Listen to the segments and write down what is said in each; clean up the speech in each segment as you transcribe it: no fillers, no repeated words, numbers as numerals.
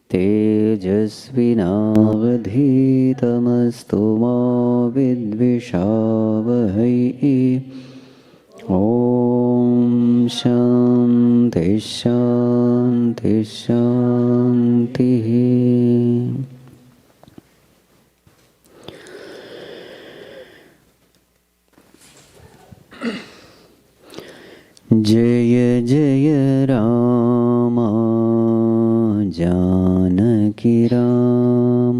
तेजस्विनावधीतमस्तु मा विद्विषावहै। ॐ शान्ति शान्ति शान्तिः। जय जय राम जानकी राम।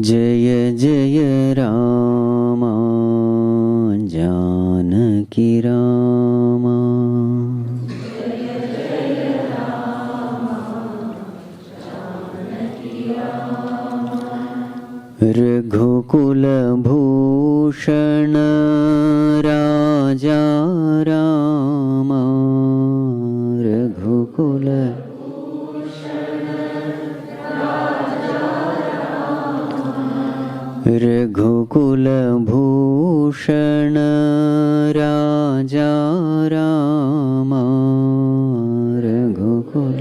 जय जय राम जानकी राम। रघुकुल भूषण राजा राम। रघुकुल रघुकुल भूषण राजा राम। रघुकुल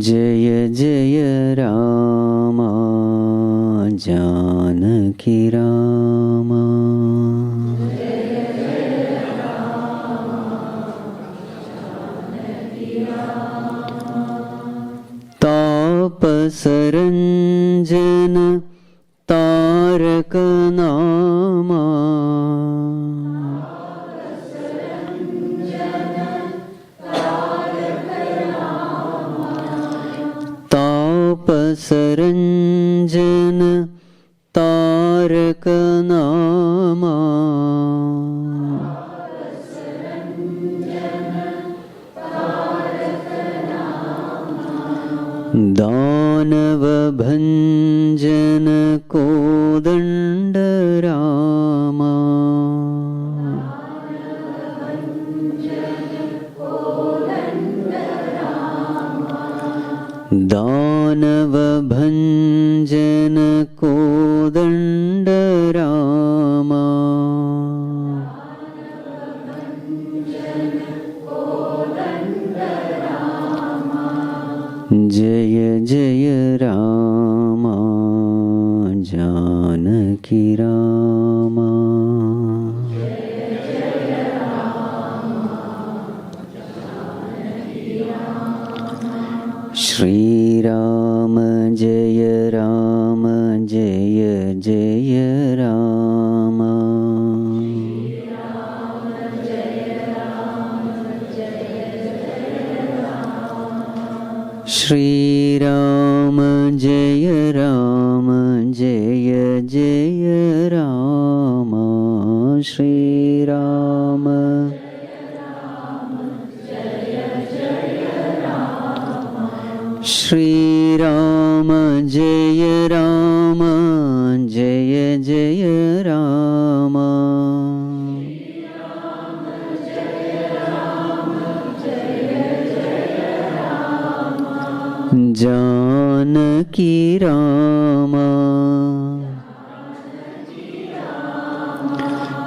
जय जय राम जानकी राम। तापसरंजन तारक नाम। तापसरंजन तारक नाम। दानव भंजन कोदंड राम। दानव भंजन कोदंड राम। जय जय राम जानकी राम। श्री राम जय राम जय जय राम। श्री राम जय राम जय जय राम। श्री राम श्री राम जय राम जय जय राम। जानकी राम।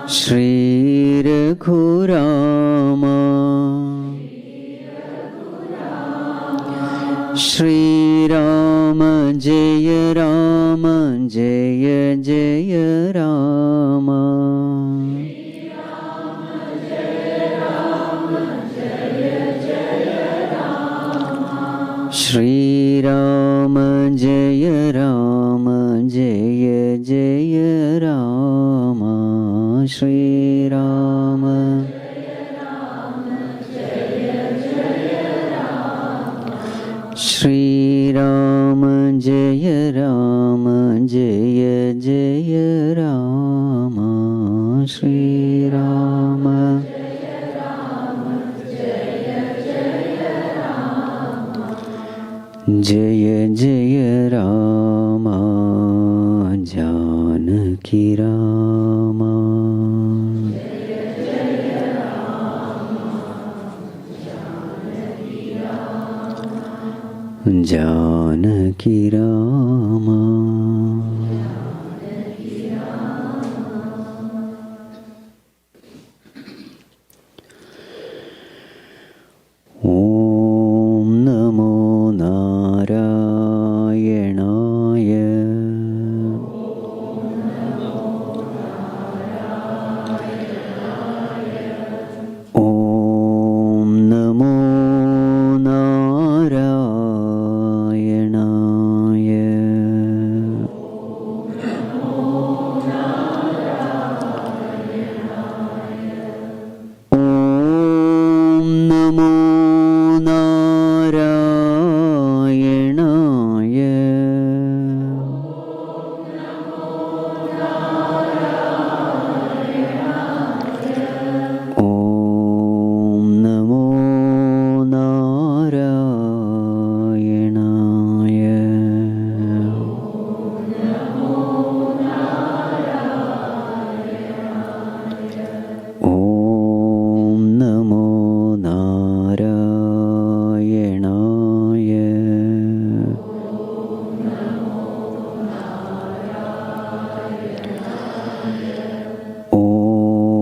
श्री रघुराम। श्री राम जय राम जय जय राम। श्री राम जय राम जय जय राम। श्री राम श्री राम जय राम जय जय राम। श्री राम जय जय Ram Janaki Ram. Janaki Rama. Om Namo Narayanaya. Om Namo Narayanaya. Om Namo Narayanaya. Om Namo Narayanaya. Om Namo Narayanaya. Om Namo Narayanaya.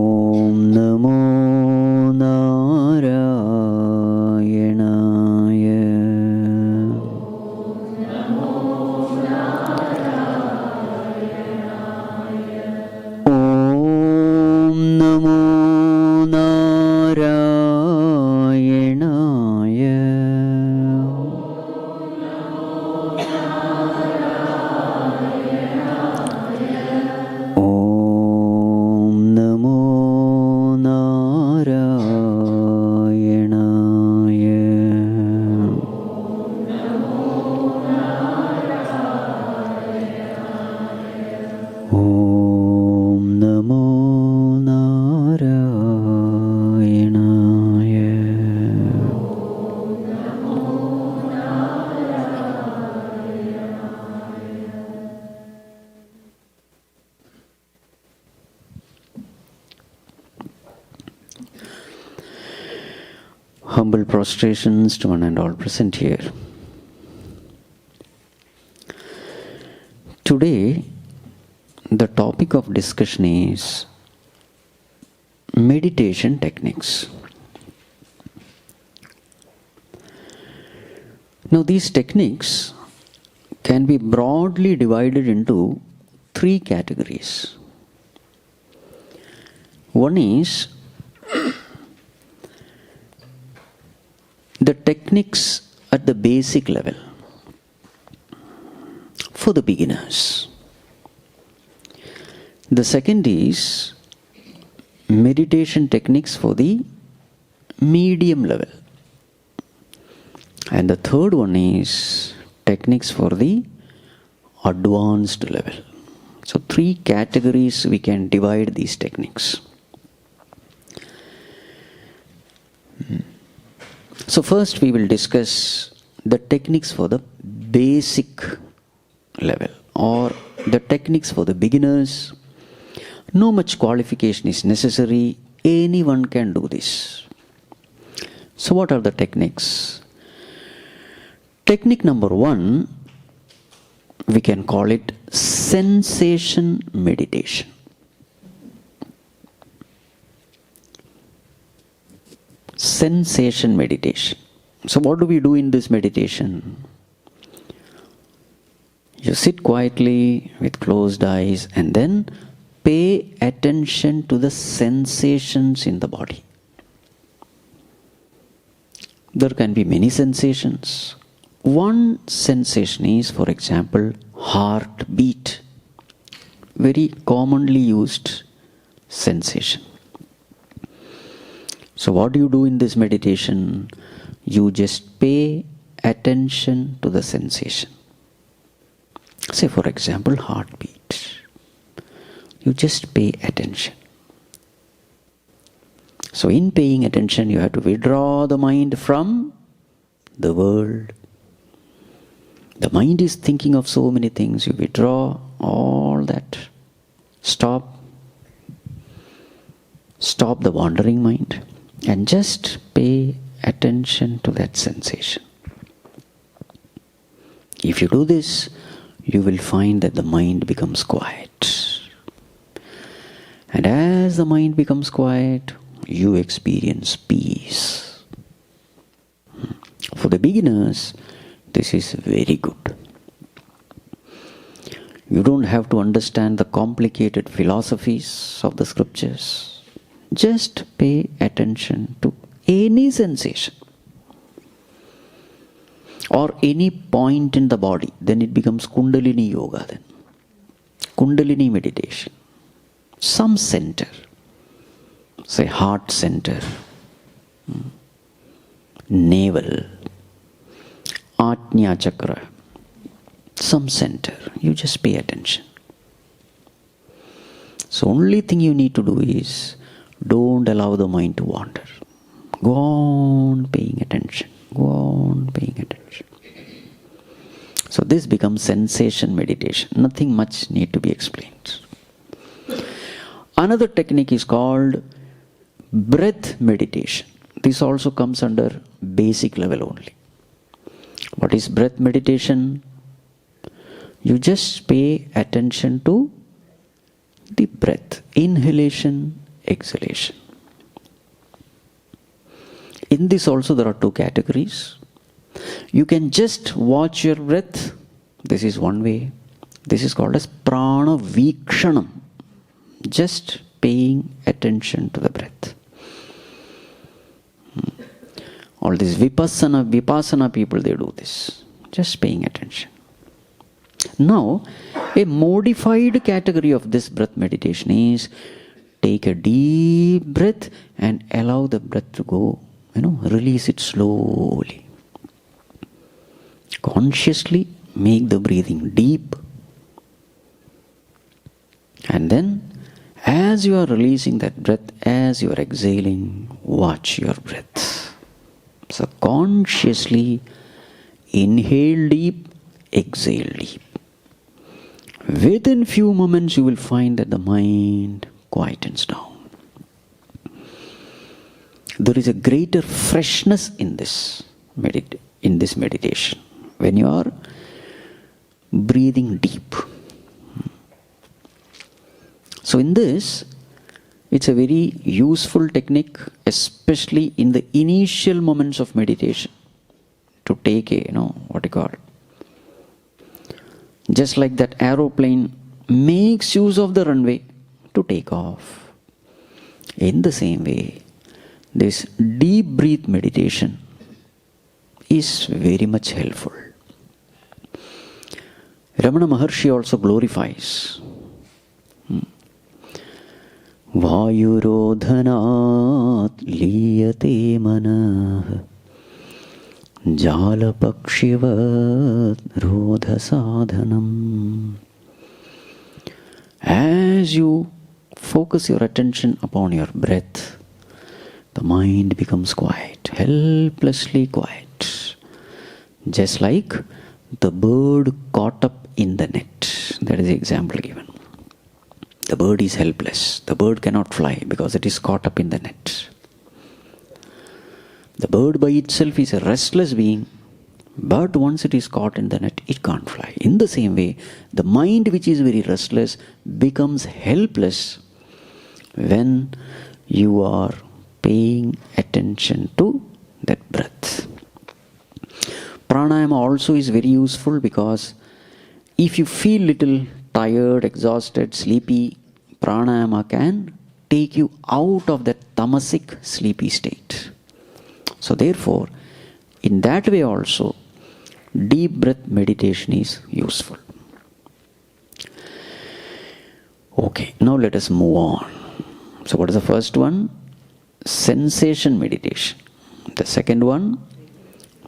Om Namo Narayanaya. Om Namo Narayanaya. Om Namo Narayanaya. Humble prostrations to one and all present here. Today, the topic of discussion is meditation techniques. Now, these techniques can be broadly divided into three categories. One is the techniques at the basic level for the beginners. The second is meditation techniques for the medium level. And the third one is techniques for the advanced level. So three categories we can divide these techniques. So first we will discuss the techniques for the basic level or the techniques for the beginners. No much qualification is necessary. Anyone can do this. So what are the techniques? Technique number one, we can call it sensation meditation. Sensation meditation. So what do we do in this meditation? You sit quietly with closed eyes and then pay attention to the sensations in the body. There can be many sensations. One sensation is, for example, heartbeat. Very commonly used sensation. So what do you do in this meditation? You just pay attention to the sensation. Say, for example, heartbeat. You just pay attention. So in paying attention, you have to withdraw the mind from the world. The mind is thinking of so many things. You withdraw all that. Stop the wandering mind and just pay attention to that sensation. If you do this, you will find that the mind becomes quiet. And as the mind becomes quiet, you experience peace. For the beginners, this is very good. You don't have to understand the complicated philosophies of the scriptures. Just pay attention to any sensation or any point in the body. Then it becomes Kundalini Yoga then. Kundalini meditation. Some center. Say heart center. Navel. Ajna chakra. Some center. You just pay attention. So only thing you need to do is don't allow the mind to wander. Go on paying attention. Go on paying attention. So this becomes sensation meditation. Nothing much need to be explained. Another technique is called breath meditation. This also comes under basic level only. What is breath meditation? You just pay attention to the breath. Inhalation, exhalation. In this also there are two categories. You can just watch your breath. This is one way. This is called as prana vikshanam. Just paying attention to the breath. All these vipassana people, they do this. Just paying attention. Now, a modified category of this breath meditation is take a deep breath and allow the breath to go. Release it slowly. Consciously make the breathing deep. And then, as you are releasing that breath, as you are exhaling, watch your breath. So consciously inhale deep, exhale deep. Within few moments you will find that the mind quietens down. There is a greater freshness in this meditation when you are breathing deep. So in this, it's a very useful technique, especially in the initial moments of meditation, to take just like that aeroplane makes use of the runway to take off. In the same way, this deep breath meditation is very much helpful. Ramana Maharshi also glorifies Vayurodhanat liyate manah Jalapakshivat rodha sadhanam. As you focus your attention upon your breath, the mind becomes quiet, helplessly quiet. Just like the bird caught up in the net. That is the example given. The bird is helpless. The bird cannot fly because it is caught up in the net. The bird by itself is a restless being, but once it is caught in the net, it can't fly. In the same way, the mind which is very restless becomes helpless when you are paying attention to that breath. Pranayama also is very useful because if you feel little tired, exhausted, sleepy, pranayama can take you out of that tamasic sleepy state. So therefore, in that way also, deep breath meditation is useful. Okay, now let us move on. So what is the first one? Sensation meditation. The second one,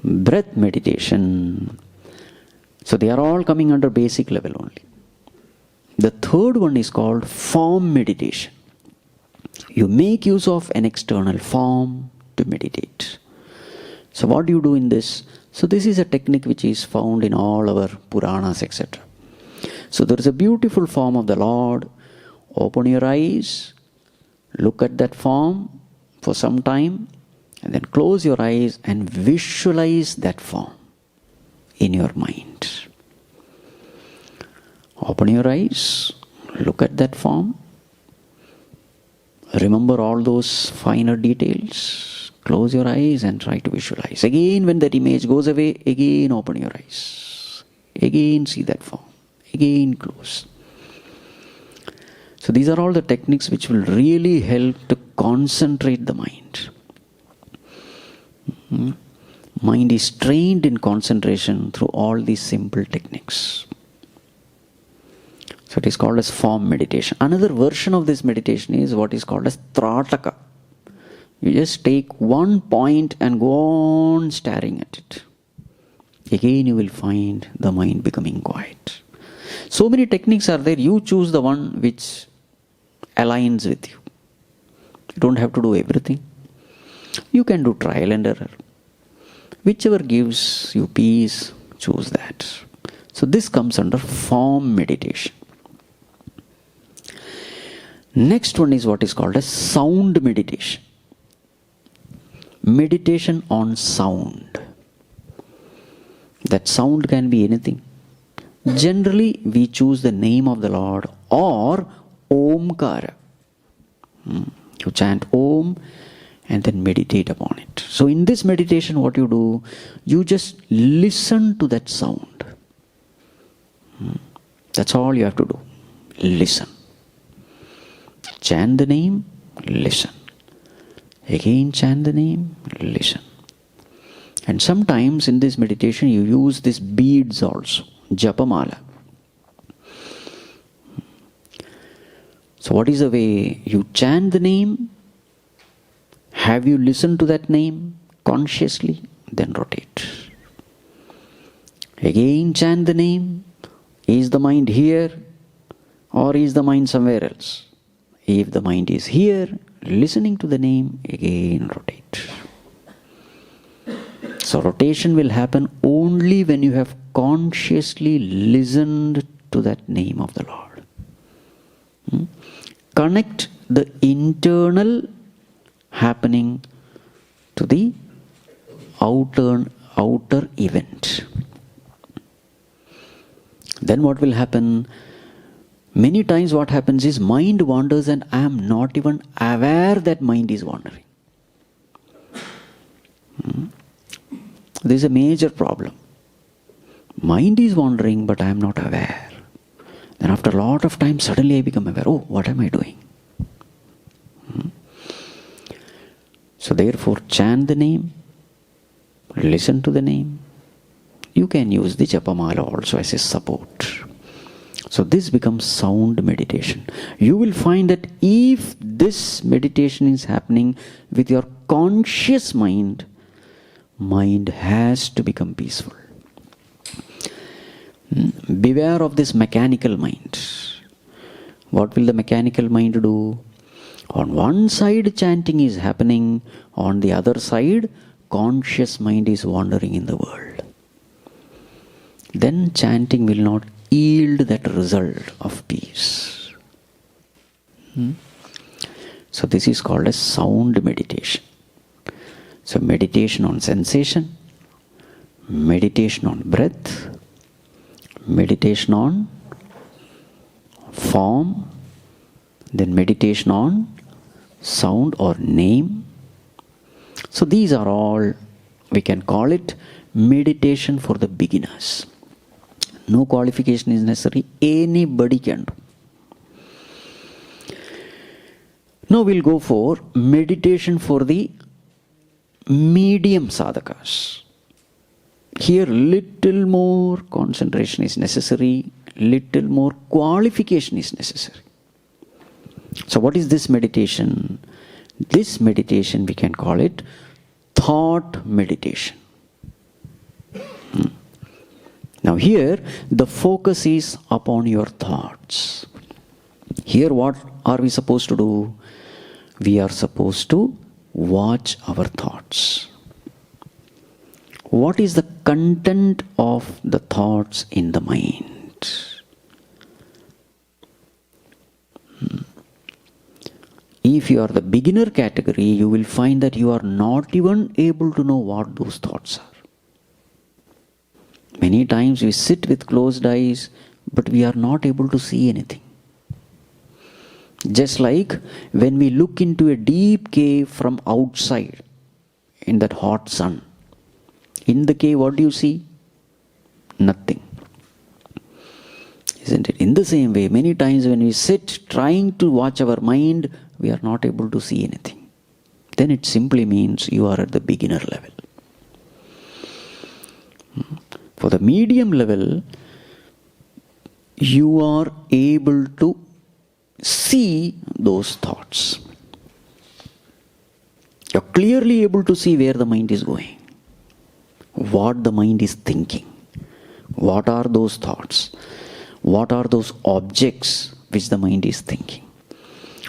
breath meditation. So they are all coming under basic level only. The third one is called form meditation. You make use of an external form to meditate. So what do you do in this? So this is a technique which is found in all our Puranas, etc. So there is a beautiful form of the Lord. Open your eyes, look at that form for some time, and then close your eyes and visualize that form in your mind. Open your eyes, look at that form, remember all those finer details, close your eyes and try to visualize. Again, when that image goes away, again open your eyes, again see that form, again close. So these are all the techniques which will really help to concentrate the mind. Mind is trained in concentration through all these simple techniques. So it is called as form meditation. Another version of this meditation is what is called as Trataka. You just take one point and go on staring at it. Again you will find the mind becoming quiet. So many techniques are there. You choose the one which aligns with you. You don't have to do everything. You can do trial and error. Whichever gives you peace, choose that. So this comes under form meditation. Next one is what is called as sound meditation. Meditation on sound. That sound can be anything. Generally, we choose the name of the Lord or Omkara. You chant Om and then meditate upon it. So in this meditation, what you do, you just listen to that sound. That's all you have to do. Listen. Chant the name, listen. Again chant the name, listen. And sometimes in this meditation you use these beads also, japamala. So what is the way? You chant the name. Have you listened to that name consciously? Then rotate. Again chant the name. Is the mind here or is the mind somewhere else? If the mind is here, listening to the name, again rotate. So rotation will happen only when you have consciously listened to that name of the Lord. Connect the internal happening to the outer event. Then what will happen? Many times what happens is mind wanders and I am not even aware that mind is wandering. This is a major problem. Mind is wandering but I am not aware. Then after a lot of time suddenly I become aware. Oh, what am I doing? So therefore chant the name, listen to the name. You can use the Japamala also as a support. So this becomes sound meditation. You will find that if this meditation is happening with your conscious mind, mind has to become peaceful. Beware of this mechanical mind. What will the mechanical mind do? On one side chanting is happening, on the other side conscious mind is wandering in the world. Then chanting will not yield that result of peace. So this is called as sound meditation. So meditation on sensation, meditation on breath, meditation on form, then meditation on sound or name. So these are all, we can call it meditation for the beginners. No qualification is necessary. Anybody can do. Now we'll go for meditation for the medium sadhakas. Here little more concentration is necessary, little more qualification is necessary. So what is this meditation? This meditation we can call it thought meditation. Now here the focus is upon your thoughts. Here what are we supposed to do? We are supposed to watch our thoughts. What is the content of the thoughts in the mind? If you are the beginner category, you will find that you are not even able to know what those thoughts are. Many times we sit with closed eyes, but we are not able to see anything. Just like when we look into a deep cave from outside in that hot sun. In the cave, what do you see? Nothing. Isn't it? In the same way, many times when we sit trying to watch our mind, we are not able to see anything. Then it simply means you are at the beginner level. For the medium level, you are able to see those thoughts. You're clearly able to see where the mind is going, what the mind is thinking, what are those thoughts, what are those objects which the mind is thinking,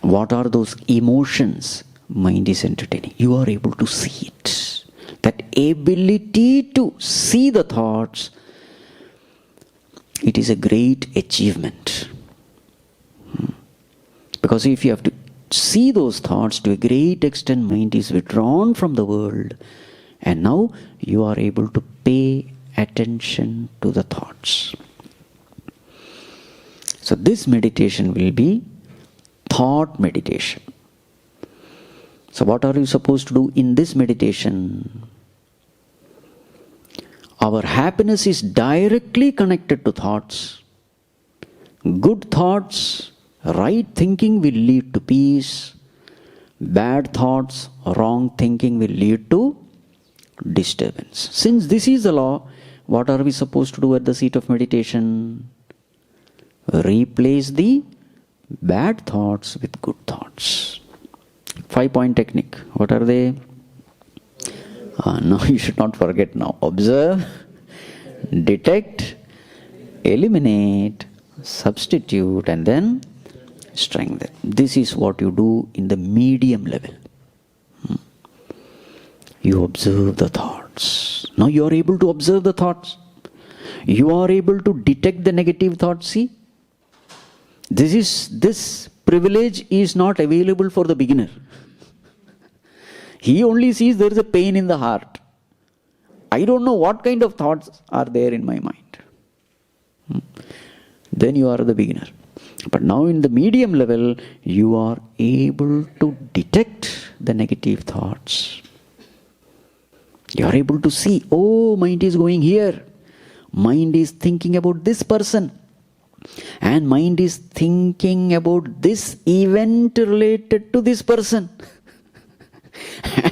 what are those emotions mind is entertaining. You are able to see it. That ability to see the thoughts, it is a great achievement. Because if you have to see those thoughts, to a great extent mind is withdrawn from the world, and now you are able to pay attention to the thoughts. So this meditation will be thought meditation. So what are you supposed to do in this meditation? Our happiness is directly connected to thoughts. Good thoughts, right thinking will lead to peace. Bad thoughts, wrong thinking will lead to disturbance. Since this is the law, what are we supposed to do at the seat of meditation? Replace the bad thoughts with good thoughts. 5-point technique. What are they? No, you should not forget now. Observe, detect, eliminate, substitute, and then strengthen. This is what you do in the medium level. You observe the thoughts. Now you are able to observe the thoughts. You are able to detect the negative thoughts. See, this privilege is not available for the beginner. He only sees there is a pain in the heart. I don't know what kind of thoughts are there in my mind. Then you are the beginner. But now in the medium level, you are able to detect the negative thoughts. You are able to see, oh, mind is going here. Mind is thinking about this person. And mind is thinking about this event related to this person.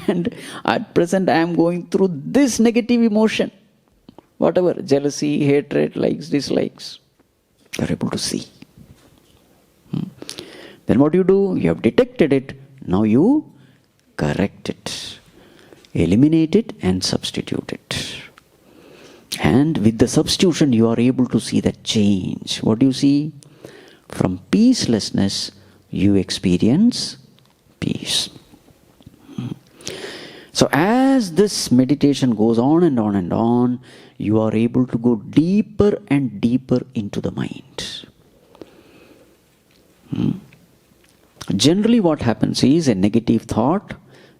And at present I am going through this negative emotion. Whatever, jealousy, hatred, likes, dislikes. You are able to see. Then what you do? You have detected it. Now you correct it. Eliminate it and substitute it. And with the substitution, you are able to see that change. What do you see? From peacelessness, you experience peace. So as this meditation goes on and on and on, you are able to go deeper and deeper into the mind. Generally what happens is a negative thought,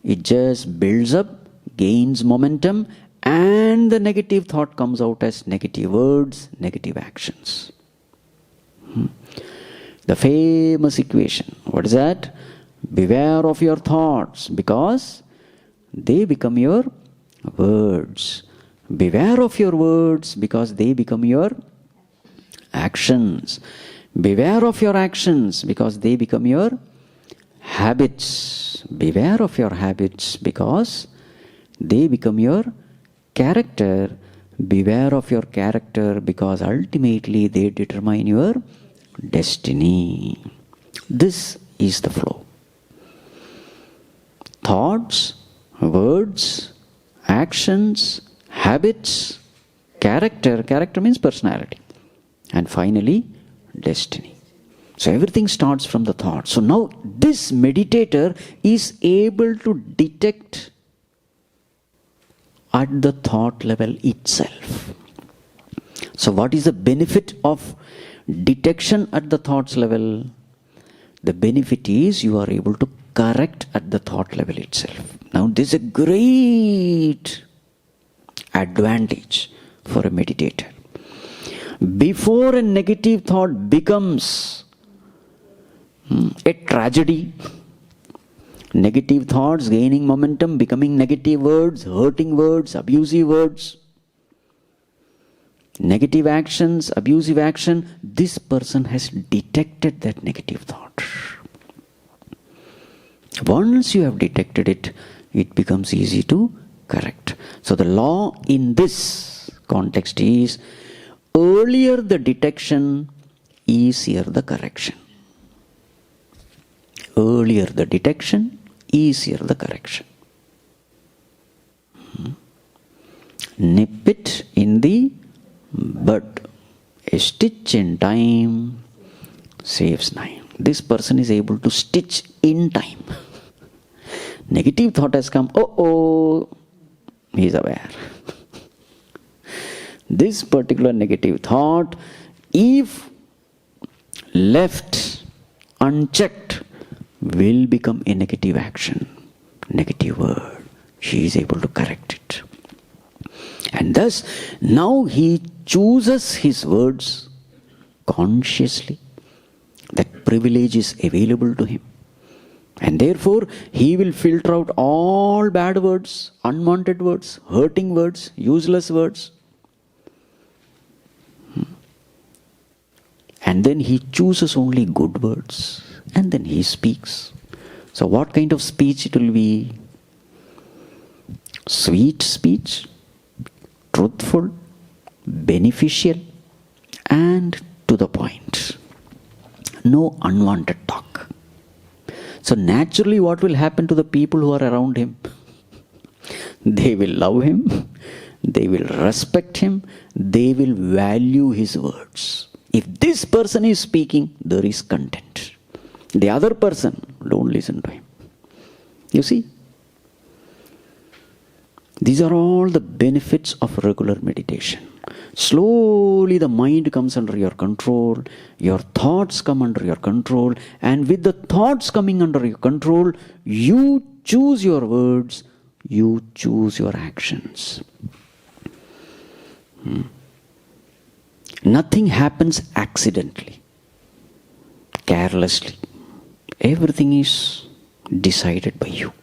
it just builds up, gains momentum, and the negative thought comes out as negative words, negative actions. The famous equation, what is that? Beware of your thoughts, because they become your words. Beware of your words, because they become your actions. Beware of your actions, because they become your habits. Beware of your habits, because they become your character. Beware of your character, because ultimately they determine your destiny. This is the flow. Thoughts, words, actions, habits, character. Character means personality. And finally, destiny. So everything starts from the thought. So now this meditator is able to detect at the thought level itself. So what is the benefit of detection at the thoughts level? The benefit is you are able to correct at the thought level itself. Now this is a great advantage for a meditator. Before a negative thought becomes a tragedy, negative thoughts gaining momentum, becoming negative words, hurting words, abusive words, negative actions, abusive action, this person has detected that negative thought. Once you have detected it, it becomes easy to correct. So the law in this context is, earlier the detection, easier the correction. Earlier the detection, easier the correction. Nip it in the bud. A stitch in time saves 9. This person is able to stitch in time. Negative thought has come, he is aware. This particular negative thought, if left unchecked, will become a negative action, negative word. She is able to correct it. And thus, now he chooses his words consciously. That privilege is available to him. And therefore, he will filter out all bad words, unwanted words, hurting words, useless words. And then he chooses only good words. And then he speaks. So what kind of speech it will be? Sweet speech, truthful, beneficial, and to the point. No unwanted talk. So naturally, what will happen to the people who are around him? They will love him, they will respect him, they will value his words. If this person is speaking, there is content. The other person, don't listen to him. You see? These are all the benefits of regular meditation. Slowly the mind comes under your control, your thoughts come under your control, and with the thoughts coming under your control, you choose your words, you choose your actions. Nothing happens accidentally, carelessly. Everything is decided by you.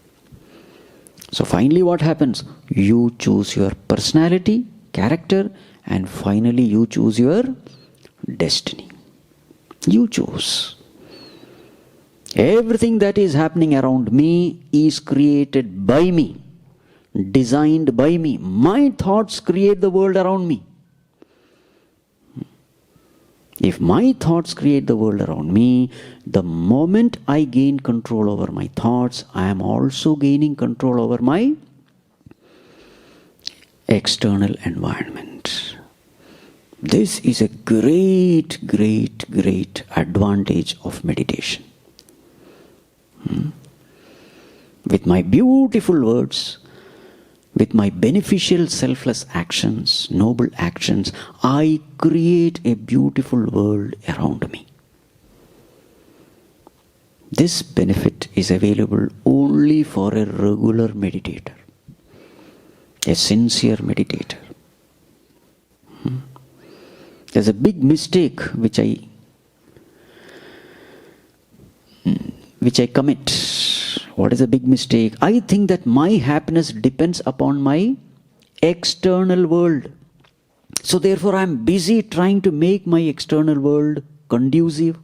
So finally what happens? You choose your personality, character, and finally you choose your destiny. You choose. Everything that is happening around me is created by me, designed by me. My thoughts create the world around me. If my thoughts create the world around me, the moment I gain control over my thoughts, I am also gaining control over my external environment. This is a great, great, great advantage of meditation. With my beautiful words, with my beneficial selfless actions, noble actions, I create a beautiful world around me. This benefit is available only for a regular meditator, a sincere meditator. There's a big mistake which I commit. What is a big mistake? I think that my happiness depends upon my external world. So therefore I am busy trying to make my external world conducive,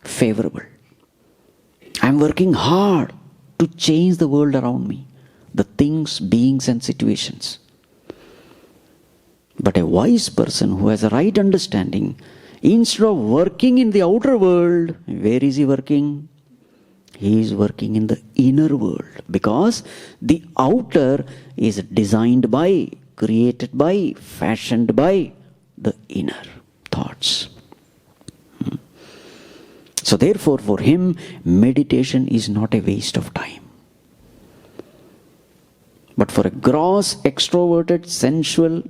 favorable. I am working hard to change the world around me, the things, beings and situations. But a wise person who has a right understanding, instead of working in the outer world, where is he working? He is working in the inner world, because the outer is designed by, created by, fashioned by the inner thoughts. So therefore, for him, meditation is not a waste of time. But for a gross, extroverted, sensual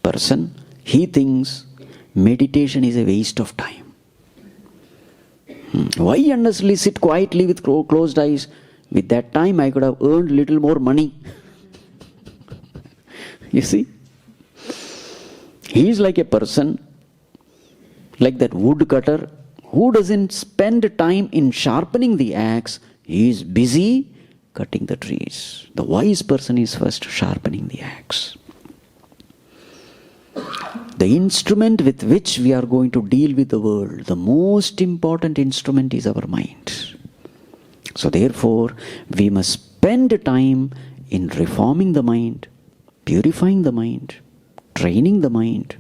person, he thinks meditation is a waste of time. Why unnecessarily sit quietly with closed eyes? With that time I could have earned little more money. You see? He is like a person, like that woodcutter, who doesn't spend time in sharpening the axe. He is busy cutting the trees. The wise person is first sharpening the axe. The instrument with which we are going to deal with the world, the most important instrument is our mind. So therefore, we must spend time in reforming the mind, purifying the mind, training the mind,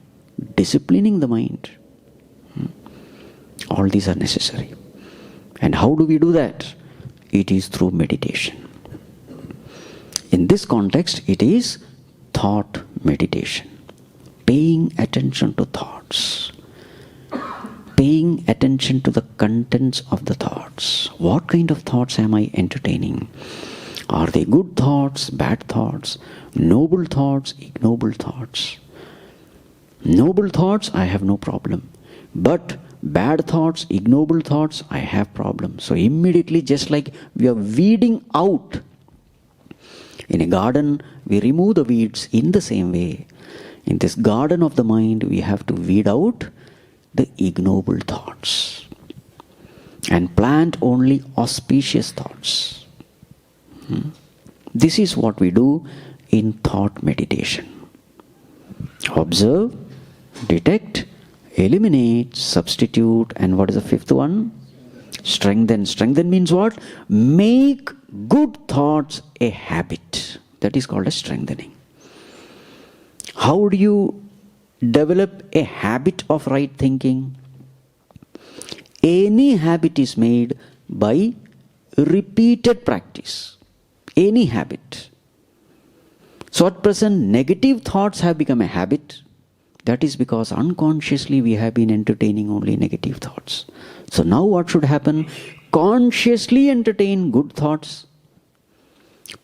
disciplining the mind. All these are necessary. And how do we do that? It is through meditation. In this context, it is thought meditation. Paying attention to thoughts. Paying attention to the contents of the thoughts. What kind of thoughts am I entertaining? Are they good thoughts, bad thoughts, noble thoughts, ignoble thoughts? Noble thoughts, I have no problem. But bad thoughts, ignoble thoughts, I have problems. So immediately, just like we are weeding out in a garden, we remove the weeds. In the same way, in this garden of the mind, we have to weed out the ignoble thoughts and plant only auspicious thoughts. This is what we do in thought meditation. Observe, detect, eliminate, substitute, and what is the fifth one? Strengthen. Strengthen means what? Make good thoughts a habit. That is called as strengthening. How do you develop a habit of right thinking? Any habit is made by repeated practice. Any habit. So at present, negative thoughts have become a habit. That is because unconsciously we have been entertaining only negative thoughts. So now what should happen? Consciously entertain good thoughts,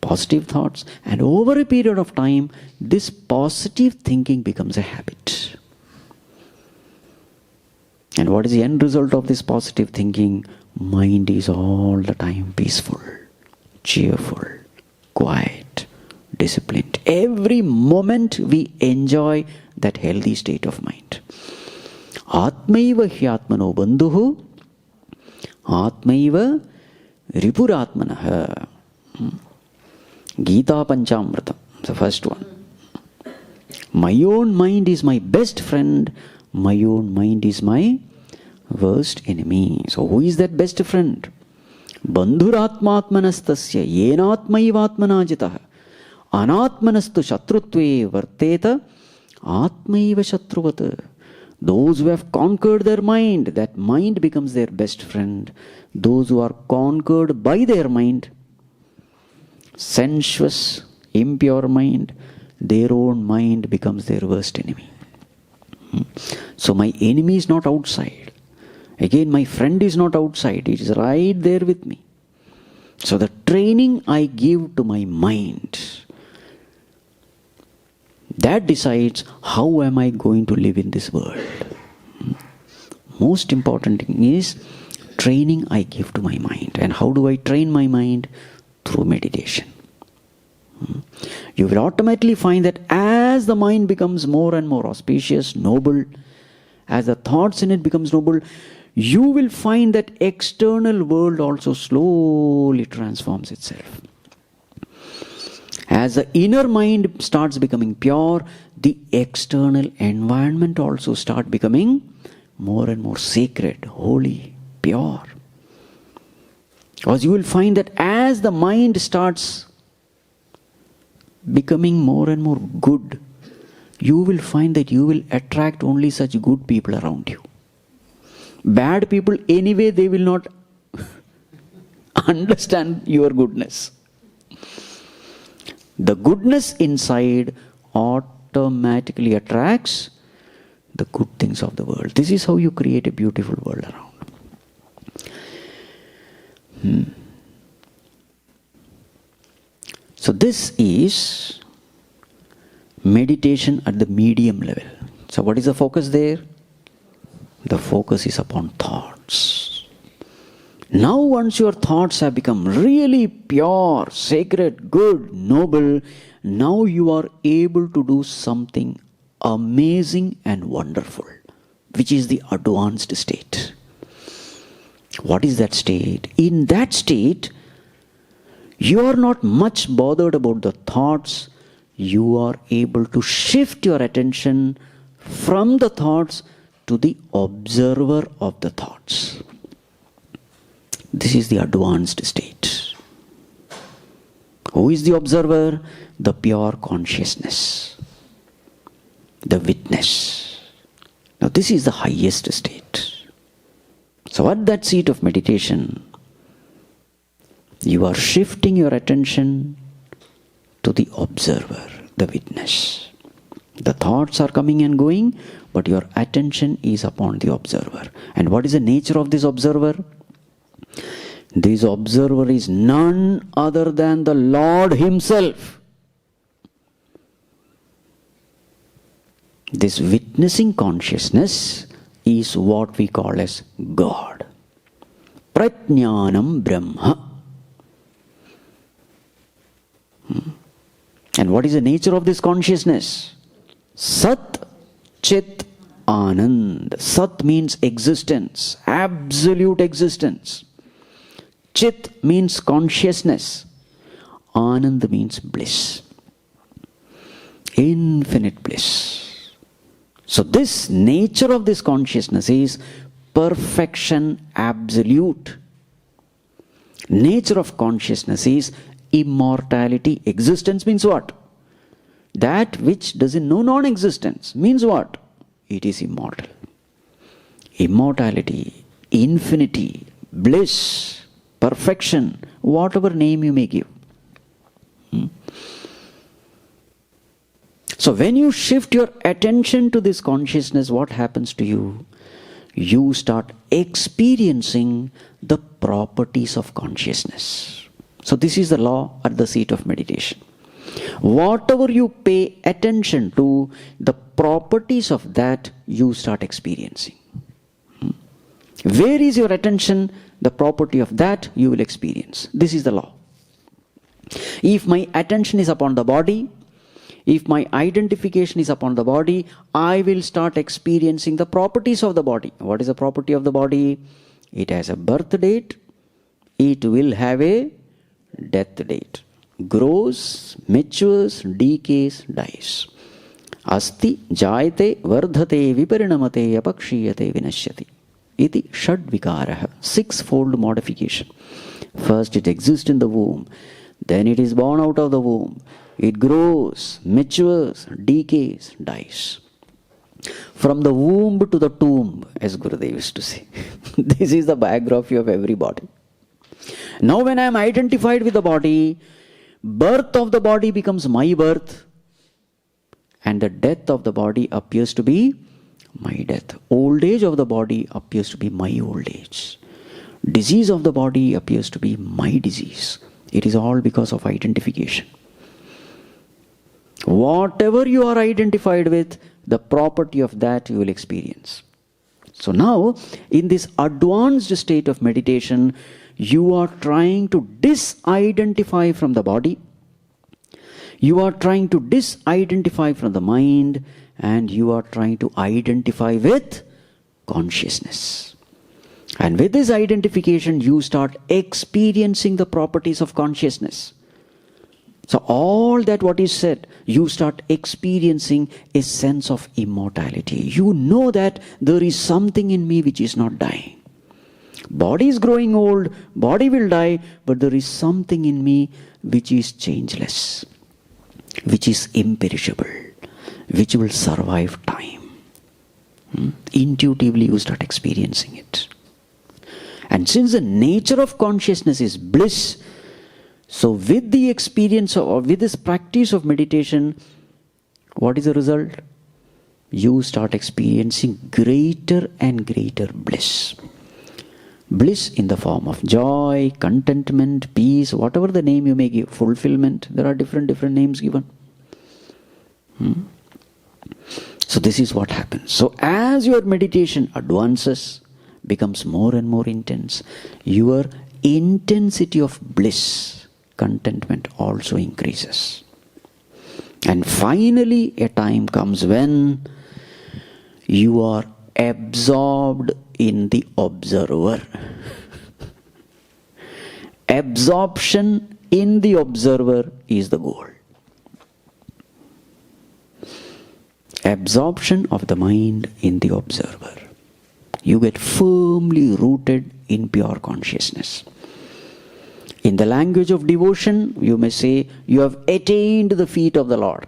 positive thoughts, and over a period of time, this positive thinking becomes a habit. And what is the end result of this positive thinking? Mind is all the time peaceful, cheerful, quiet, disciplined. Every moment we enjoy that healthy state of mind. Atmaiva hyatmano bandhuhu, Atmaiva ripuratmanaha. Gita Panchamrita, the first one. My own mind is my best friend, my own mind is my worst enemy. So who is that best friend? Bandhuratmatmanastasya yenatmaivatmanajitah anatmanastu shatrutve varteta atmaiva shatruvat. Those who have conquered their mind, that mind becomes their best friend. Those who are conquered by their mind, sensuous, impure mind, their own mind becomes their worst enemy. So my enemy is not outside. Again, my friend is not outside. It is right there with me. So the training I give to my mind, that decides how am I going to live in this world. Most important thing is training I give to my mind. And how do I train my mind? Through meditation. You will automatically find that as the mind becomes more and more auspicious, noble, as the thoughts in it becomes noble, you will find that external world also slowly transforms itself. As the inner mind starts becoming pure, the external environment also starts becoming more and more sacred, holy, pure. Because you will find that as the mind starts becoming more and more good, you will find that you will attract only such good people around you. Bad people, anyway, they will not understand your goodness. The goodness inside automatically attracts the good things of the world. This is how you create a beautiful world around. So this is meditation at the medium level. So what is the focus there? The focus is upon thoughts. Now once your thoughts have become really pure, sacred, good, noble, now you are able to do something amazing and wonderful, which is the advanced state. What is that state? In that state, you are not much bothered about the thoughts. You are able to shift your attention from the thoughts to the observer of the thoughts. This is the advanced state. Who is the observer? The pure consciousness, the witness. Now this is the highest state. So at that seat of meditation, you are shifting your attention to the observer, the witness. The thoughts are coming and going, but your attention is upon the observer. And what is the nature of this observer? This observer is none other than the Lord Himself. This witnessing consciousness is what we call as God. Prajnanam Brahma. And what is the nature of this consciousness? Sat Chit Anand. Sat means existence, absolute existence. Chit means consciousness. Anand means bliss. Infinite bliss. So this nature of this consciousness is perfection absolute. Nature of consciousness is immortality. Existence means what? That which doesn't know non-existence means what? It is immortal. Immortality, infinity, bliss, perfection, whatever name you may give. So when you shift your attention to this consciousness, what happens to you? You start experiencing the properties of consciousness. So this is the law at the seat of meditation. Whatever you pay attention to, the properties of that you start experiencing. Where is your attention? The property of that you will experience. This is the law. If my attention is upon the body, if my identification is upon the body, I will start experiencing the properties of the body. What is the property of the body? It has a birth date. It will have a death date. Grows, matures, decays, dies. Asti jayate vardhate viparinamate apakshiyate vinashyati. Iti shadvikaraha. Sixfold modification. First it exists in the womb. Then it is born out of the womb. It grows, matures, decays, dies. From the womb to the tomb, as Gurudev used to say. This is the biography of everybody. Now when I am identified with the body, birth of the body becomes my birth, and the death of the body appears to be my death. Old age of the body appears to be my old age. Disease of the body appears to be my disease. It is all because of identification. Whatever you are identified with, the property of that you will experience. So now, in this advanced state of meditation, you are trying to disidentify from the body, you are trying to disidentify from the mind, and you are trying to identify with consciousness. And with this identification, you start experiencing the properties of consciousness. So all that what is said, you start experiencing a sense of immortality. You know that there is something in me which is not dying. Body is growing old, body will die, but there is something in me which is changeless, which is imperishable, which will survive time. Intuitively you start experiencing it. And since the nature of consciousness is bliss, so with the experience or with this practice of meditation, what is the result? You start experiencing greater and greater bliss. Bliss in the form of joy, contentment, peace, whatever the name you may give, fulfillment. There are different names given. So this is what happens. So as your meditation advances, becomes more and more intense, your intensity of bliss, contentment also increases. And finally, a time comes when you are absorbed in the observer. Absorption in the observer is the goal. Absorption of the mind in the observer. You get firmly rooted in pure consciousness. In the language of devotion, you may say, you have attained the feet of the Lord.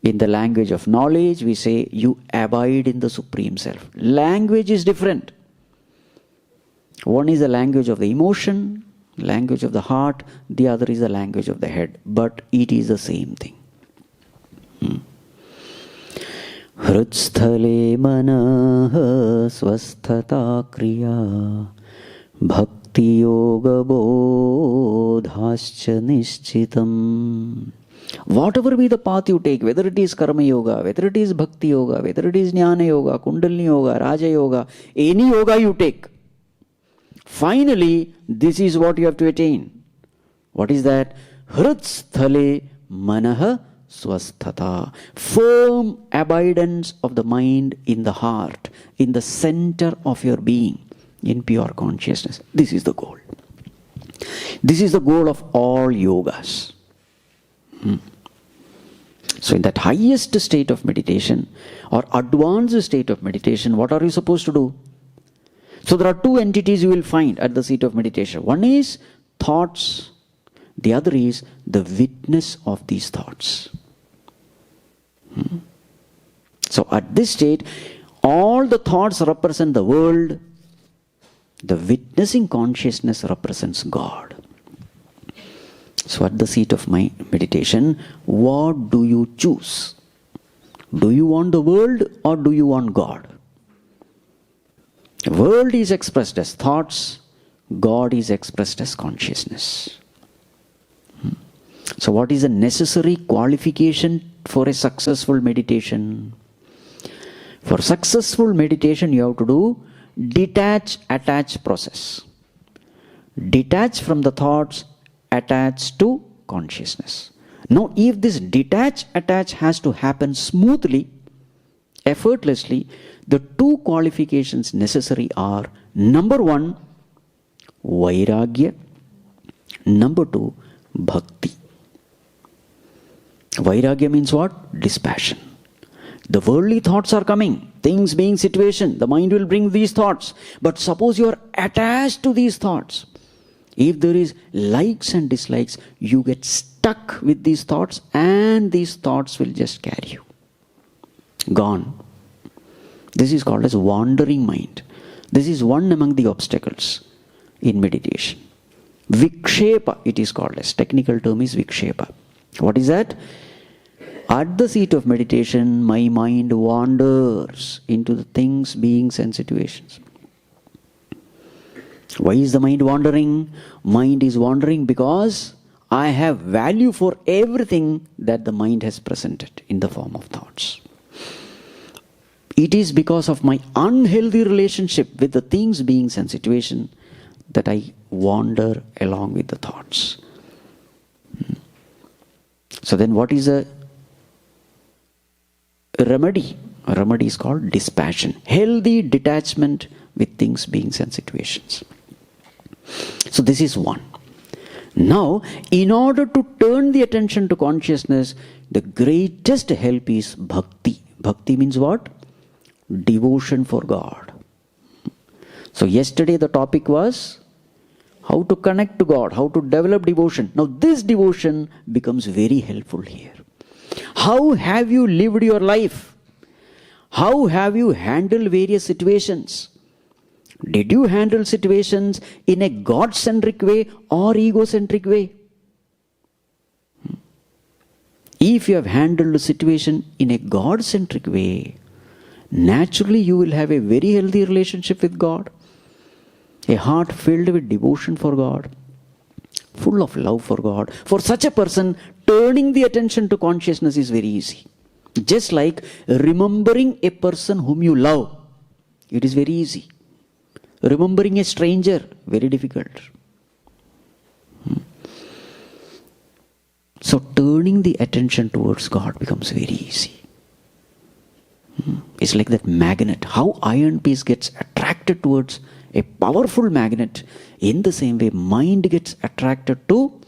In the language of knowledge, we say, you abide in the Supreme Self. Language is different. One is the language of the emotion, language of the heart, the other is the language of the head. But it is the same thing. Hrutsthale manah swasthata kriya bhakti yoga bodhascha nishchitam. Whatever be the path you take, whether it is karma yoga, whether it is bhakti yoga, whether it is jnana yoga, kundalini yoga, raja yoga, any yoga you take, finally this is what you have to attain. What is that? Hrutsthale manah swasthata. Firm abidance of the mind in the heart, in the center of your being, in pure consciousness. This is the goal. This is the goal of all yogas. So in that highest state of meditation or advanced state of meditation, what are you supposed to do? So there are two entities you will find at the seat of meditation. One is thoughts. The other is the witness of these thoughts. So at this state, all the thoughts represent the world. The witnessing consciousness represents God. So at the seat of my meditation, what do you choose? Do you want the world or do you want God? The world is expressed as thoughts. God is expressed as consciousness. So what is the necessary qualification for a successful meditation? For successful meditation, you have to do detach-attach process. Detach from the thoughts, attach to consciousness. Now, if this detach-attach has to happen smoothly, effortlessly, the two qualifications necessary are: number one, vairagya; number two, bhakti. Vairagya means what? Dispassion. The worldly thoughts are coming, things being situation, the mind will bring these thoughts. But suppose you are attached to these thoughts. If there is likes and dislikes, you get stuck with these thoughts and these thoughts will just carry you. Gone. This is called as wandering mind. This is one among the obstacles in meditation. Vikshepa, it is called as. Technical term is vikshepa. What is that? At the seat of meditation, my mind wanders into the things, beings and situations. Why is the mind wandering? Mind is wandering because I have value for everything that the mind has presented in the form of thoughts. It is because of my unhealthy relationship with the things, beings and situation that I wander along with the thoughts. So then what is a remedy? A remedy is called dispassion. Healthy detachment with things, beings and situations. So this is one. Now, in order to turn the attention to consciousness, the greatest help is bhakti. Bhakti means what? Devotion for God. So yesterday the topic was how to connect to God, how to develop devotion. Now this devotion becomes very helpful here. How have you lived your life? How have you handled various situations? Did you handle situations in a God-centric way or ego-centric way? If you have handled a situation in a God-centric way, naturally you will have a very healthy relationship with God, a heart filled with devotion for God, full of love for God. For such a person, turning the attention to consciousness is very easy. Just like remembering a person whom you love, it is very easy. Remembering a stranger, very difficult. So turning the attention towards God becomes very easy. It's like that magnet. How iron piece gets attracted towards a powerful magnet, in the same way mind gets attracted to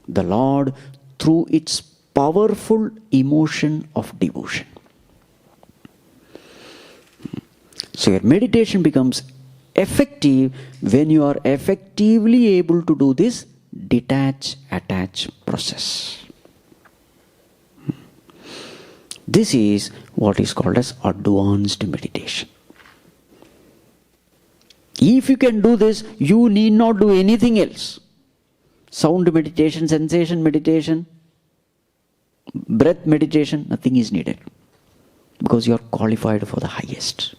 the Lord through its powerful emotion of devotion. So your meditation becomes effective when you are effectively able to do this detach, attach process. This is what is called as advanced meditation. If you can do this, you need not do anything else. Sound meditation, sensation meditation, breath meditation, nothing is needed. Because you are qualified for the highest.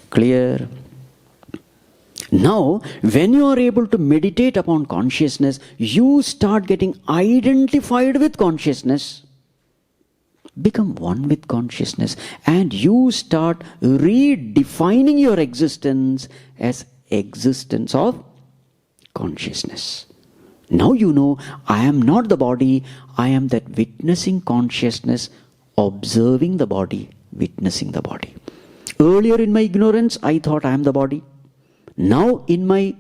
Clear? Now, when you are able to meditate upon consciousness, you start getting identified with consciousness. Become one with consciousness, and you start redefining your existence as existence of consciousness. Now you know, I am not the body, I am that witnessing consciousness, observing the body, witnessing the body. Earlier in my ignorance, I thought I am the body. Now in my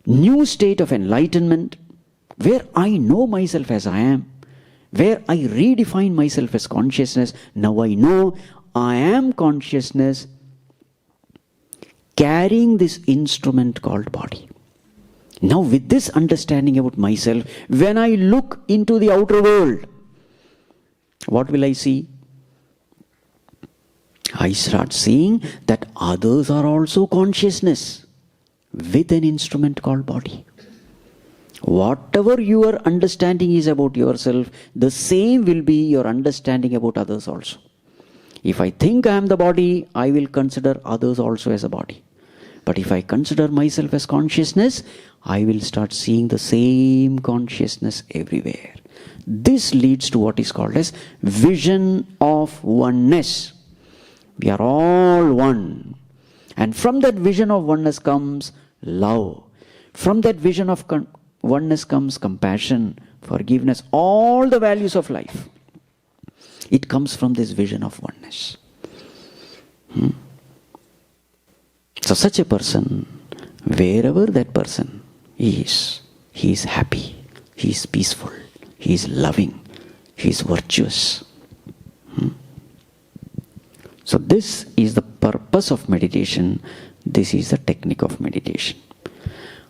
new state of enlightenment, where I know myself as I am, where I redefine myself as consciousness, now I know I am consciousness carrying this instrument called body. Now with this understanding about myself, when I look into the outer world, what will I see? I start seeing that others are also consciousness with an instrument called body. Whatever your understanding is about yourself, the same will be your understanding about others also. If I think I am the body, I will consider others also as a body. But if I consider myself as consciousness, I will start seeing the same consciousness everywhere. This leads to what is called as vision of oneness. We are all one. And from that vision of oneness comes love. From that vision of oneness comes compassion, forgiveness, all the values of life. It comes from this vision of oneness. So such a person, wherever that person is, he is happy, he is peaceful, he is loving, he is virtuous. So this is the purpose of meditation. This is the technique of meditation.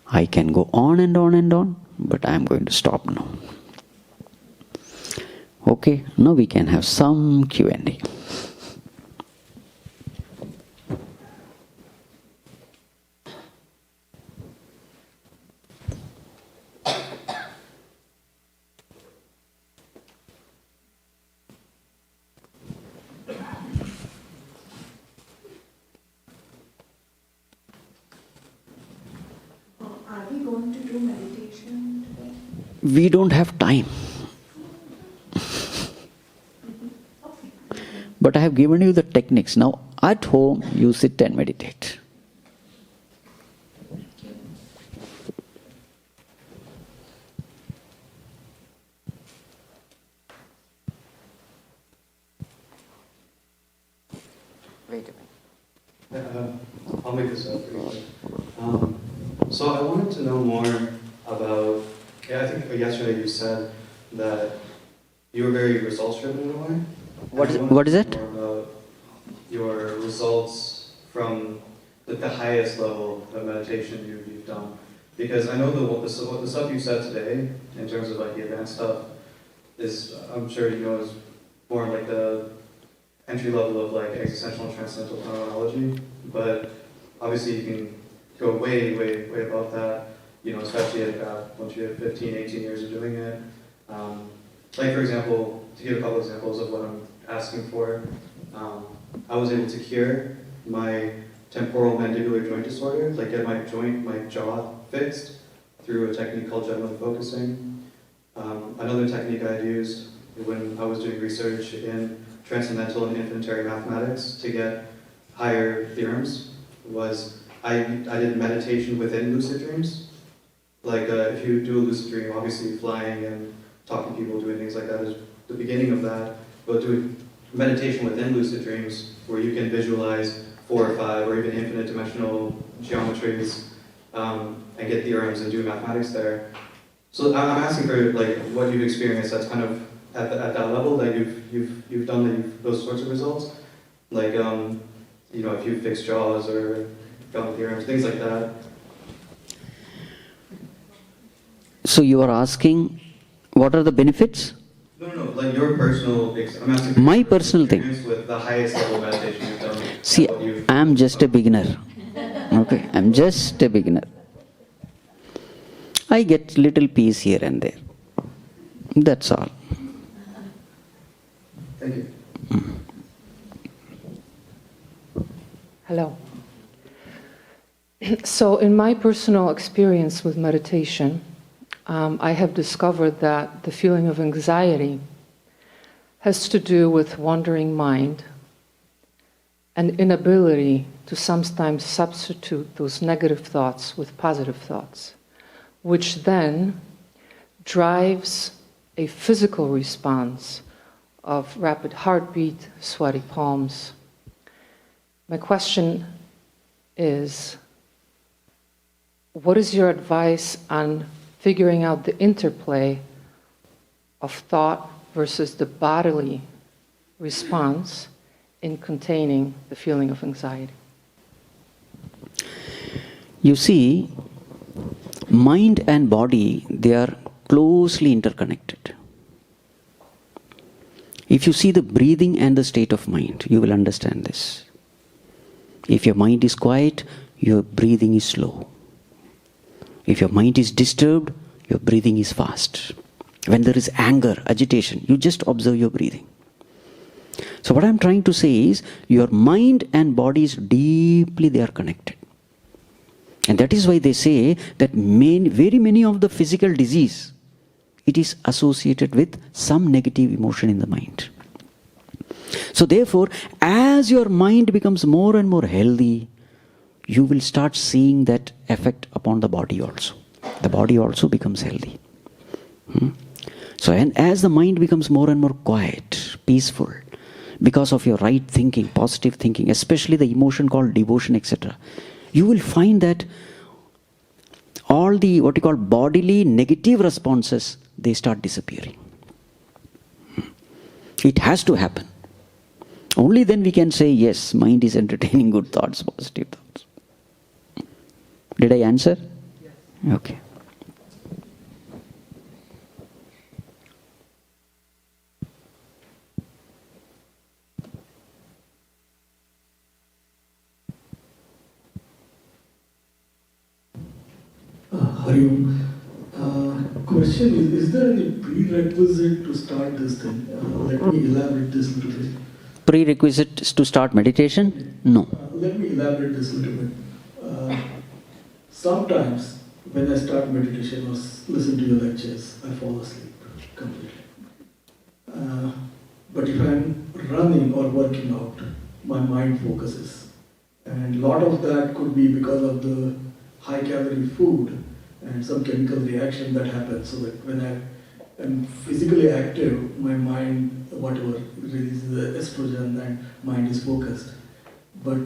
I can go on and on and on, but I am going to stop now. Okay, now we can have some Q&A. Are we going to do meditation today? We don't have time. But I have given you the techniques. Now at home you sit and meditate. Wait a minute. I'll make this up briefly. So I wanted to know more about, I think yesterday you said that you were very results driven in a way. What is it? More about your results from the highest level of meditation you've done. Because I know the stuff you said today, in terms of like the advanced stuff, is, I'm sure you know, is more like the entry level of like existential and transcendental phenomenology. But obviously you can go way, way, way above that, you know, especially once you have 15, 18 years of doing it. Like for example, to give a couple examples of what I'm asking for, I was able to cure my temporal mandibular joint disorder, like get my jaw fixed through a technique called general focusing. Another technique I used when I was doing research in transcendental and infinitary mathematics to get higher theorems was I did meditation within lucid dreams. Like if you do a lucid dream, obviously flying and talking to people, doing things like that is the beginning of that. But doing meditation within lucid dreams, where you can visualize 4 or 5 or even infinite dimensional geometries and get theorems and do mathematics there. So I'm asking for like what you've experienced that's kind of at that level that you've done those sorts of results, like if you fixed jaws or found theorems, things like that. So you are asking, what are the benefits? No, like your personal, I'm asking My personal thing. With the highest level of meditation you've done. See, I'm just a beginner. Okay, I'm just a beginner. I get little peace here and there. That's all. Thank you. Hello. So in my personal experience with meditation, I have discovered that the feeling of anxiety has to do with wandering mind and inability to sometimes substitute those negative thoughts with positive thoughts, which then drives a physical response of rapid heartbeat, sweaty palms. My question is, what is your advice on figuring out the interplay of thought versus the bodily response in containing the feeling of anxiety? You see, mind and body, they are closely interconnected. If you see the breathing and the state of mind, you will understand this. If your mind is quiet, your breathing is slow. If your mind is disturbed, your breathing is fast. When there is anger, agitation, you just observe your breathing. So what I'm trying to say is, your mind and body is deeply they are connected. And that is why they say that very many of the physical disease, it is associated with some negative emotion in the mind. So therefore, as your mind becomes more and more healthy, you will start seeing that effect upon the body also. The body also becomes healthy. So and as the mind becomes more and more quiet, peaceful, because of your right thinking, positive thinking, especially the emotion called devotion, etc., you will find that all the what you call bodily negative responses, they start disappearing. It has to happen. Only then we can say, yes, mind is entertaining good thoughts, positive thoughts. Did I answer? Yes. Okay. Hari Om. Question is there any prerequisite to start this thing? Let me elaborate this a little bit. Prerequisites to start meditation? No. Let me elaborate this a little bit. Sometimes when I start meditation or listen to your lectures, I fall asleep completely. But if I'm running or working out, my mind focuses. And a lot of that could be because of the high calorie food and some chemical reaction that happens. So that when I am physically active, my mind, whatever, releases the estrogen and mind is focused. But